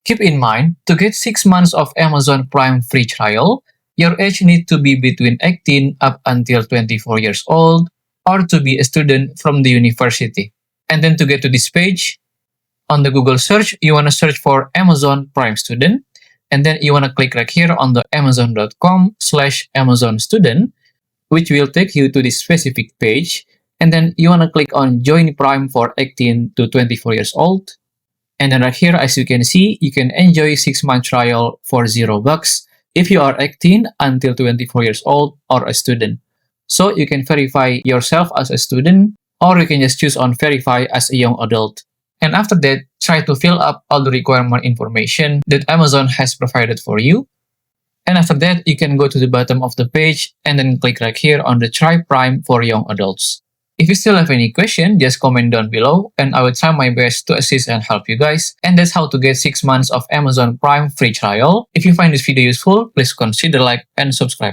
Keep in mind, to get 6 months of Amazon Prime free trial, your age needs to be between 18 up until 24 years old, or to be a student from the university. And then to get to this page, on the Google search, you want to search for Amazon Prime Student, and then you want to click right here on the amazon.com/Amazon Student, which will take you to this specific page. And then you want to click on Join Prime for 18 to 24 years old. And then right here, as you can see, you can enjoy 6-month trial for $0 if you are 18 until 24 years old or a student. So you can verify yourself as a student, or you can just choose on verify as a young adult. And after that, try to fill up all the requirement information that Amazon has provided for you. And after that, you can go to the bottom of the page and then click right here on the Try Prime for young adults. If you still have any question, just comment down below and I will try my best to assist and help you guys. And that's how to get 6 months of Amazon Prime free trial. If you find this video useful, please consider like and subscribe.